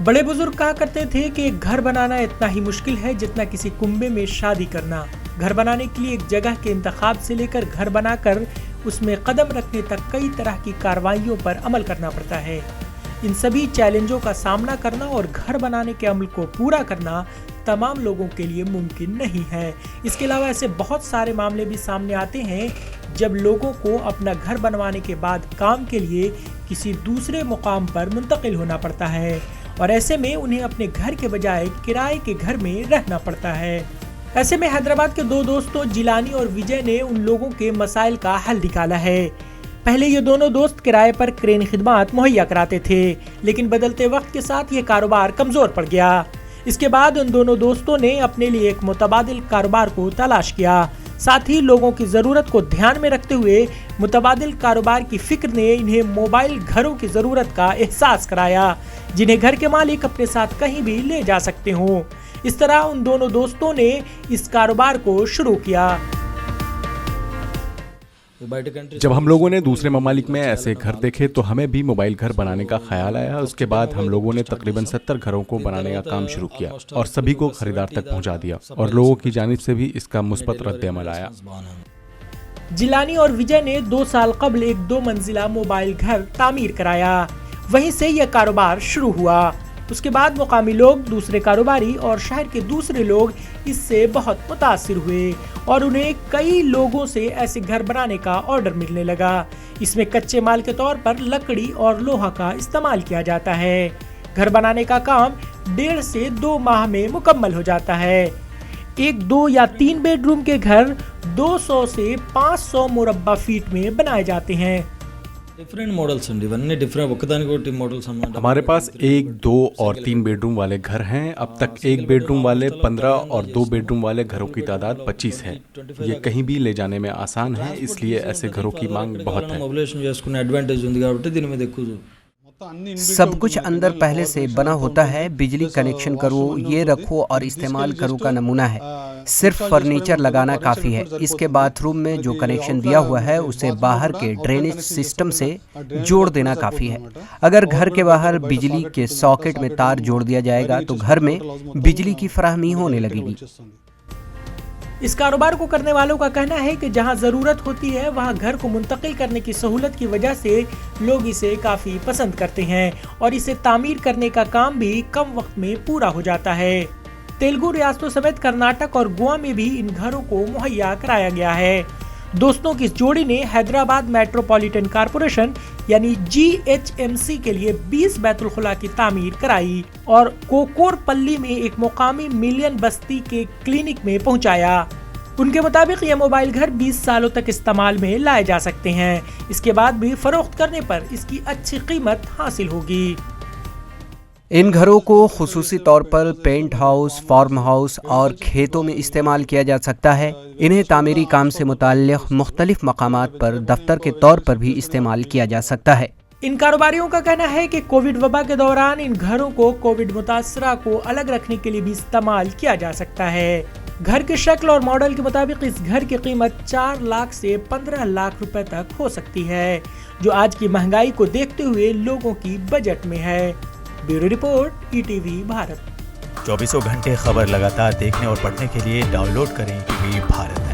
बड़े बुजुर्ग कहा करते थे कि एक घर बनाना इतना ही मुश्किल है जितना किसी कुंबे में शादी करना। घर बनाने के लिए एक जगह के इंतखाब से लेकर घर बनाकर उसमें कदम रखने तक कई तरह की कार्रवाइयों पर अमल करना पड़ता है। इन सभी चैलेंजों का सामना करना और घर बनाने के अमल को पूरा करना तमाम लोगों के लिए मुमकिन नहीं है। इसके अलावा ऐसे बहुत सारे मामले भी सामने आते हैं जब लोगों को अपना घर बनवाने के बाद काम के लिए किसी दूसरे मुकाम पर मुंतकिल होना पड़ता है और ऐसे में उन्हें अपने घर के बजाय किराए के घर में रहना पड़ता है। ऐसे में हैदराबाद के दो दोस्तों जिलानी और विजय ने उन लोगों के मसाइल का हल निकाला है। पहले ये दोनों दोस्त किराए पर क्रेन खिदमत मुहैया कराते थे, लेकिन बदलते वक्त के साथ ये कारोबार कमजोर पड़ गया। इसके बाद उन दोनों दोस्तों ने अपने लिए एक मुतबादिल कारोबार को तलाश किया। साथ ही लोगों की जरूरत को ध्यान में रखते हुए मुतबादिल कारोबार की फिक्र ने इन्हें मोबाइल घरों की जरूरत का एहसास कराया, जिन्हें घर के मालिक अपने साथ कहीं भी ले जा सकते हों। इस तरह उन दोनों दोस्तों ने इस कारोबार को शुरू किया। जब हम लोगों ने दूसरे ममालिक में ऐसे घर देखे तो हमें भी मोबाइल घर बनाने का ख्याल आया। उसके बाद हम लोगों ने तकरीबन 70 घरों को बनाने का काम शुरू किया और सभी को खरीदार तक पहुंचा दिया और लोगों की जानिब से भी इसका मुस्बत रद्द-ए-अमल आया। जिलानी और विजय ने 2 साल कबल एक 2 मंजिला मोबाइल घर तामीर कराया। वहीं से यह कारोबार शुरू हुआ। उसके बाद मुकामी लोग, दूसरे कारोबारी और शहर के दूसरे लोग इससे बहुत मुतासिर हुए और उन्हें कई लोगों से ऐसे घर बनाने का ऑर्डर मिलने लगा। इसमें कच्चे माल के तौर पर लकड़ी और लोहा का इस्तेमाल किया जाता है। घर बनाने का काम 1.5 से 2 माह में मुकम्मल हो जाता है। एक 2 या 3 बेडरूम के घर 200 से 500 मुरब्बा फीट में बनाए जाते हैं। हमारे पास 1, 2 और 3 बेडरूम वाले घर हैं। अब तक 1 बेडरूम वाले 15 और 2 बेडरूम वाले घरों की तादाद 25 है। ये कहीं भी ले जाने में आसान है, इसलिए ऐसे घरों की मांग बहुत है। सब कुछ अंदर पहले से बना होता है। बिजली कनेक्शन करो, ये रखो और इस्तेमाल करो का नमूना है। सिर्फ फर्नीचर लगाना काफ़ी है। इसके बाथरूम में जो कनेक्शन दिया हुआ है उसे बाहर के ड्रेनेज सिस्टम से जोड़ देना काफ़ी है। अगर घर के बाहर बिजली के सॉकेट में तार जोड़ दिया जाएगा तो घर में बिजली की फराहमी होने लगेगी। इस कारोबार को करने वालों का कहना है कि जहां जरूरत होती है वहां घर को मुंतकिल करने की सहूलत की वजह से लोग इसे काफी पसंद करते हैं और इसे तामीर करने का काम भी कम वक्त में पूरा हो जाता है। तेलुगु रियासतों समेत कर्नाटक और गोवा में भी इन घरों को मुहैया कराया गया है। दोस्तों की इस जोड़ी ने हैदराबाद मेट्रोपॉलिटन कॉर्पोरेशन यानी GHMC के लिए 20 बैतुल खुला की तामीर कराई और कोकोरपल्ली में एक मुकामी मिलियन बस्ती के क्लिनिक में पहुंचाया। उनके मुताबिक ये मोबाइल घर 20 सालों तक इस्तेमाल में लाए जा सकते हैं। इसके बाद भी फरोख्त करने पर इसकी अच्छी कीमत हासिल होगी। इन घरों को खुसूसी तौर पर पेंट हाउस, फार्म हाउस और खेतों में इस्तेमाल किया जा सकता है। इन्हें तामीरी काम से मुताल्लिक़ मुख्तलिफ मकामात पर दफ्तर के तौर पर भी इस्तेमाल किया जा सकता है। इन कारोबारियों का कहना है कि कोविड वबा के दौरान इन घरों को कोविड मुतासरा को अलग रखने के लिए भी इस्तेमाल किया जा सकता है। घर की शक्ल और मॉडल के मुताबिक इस घर की कीमत 4 लाख से 15 लाख रुपए तक हो सकती है, जो आज की महंगाई को देखते हुए लोगों की बजट में है। Bureau report, ETV Bharat. 24 घंटे खबर लगातार देखने और पढ़ने के लिए डाउनलोड करें ETV भारत।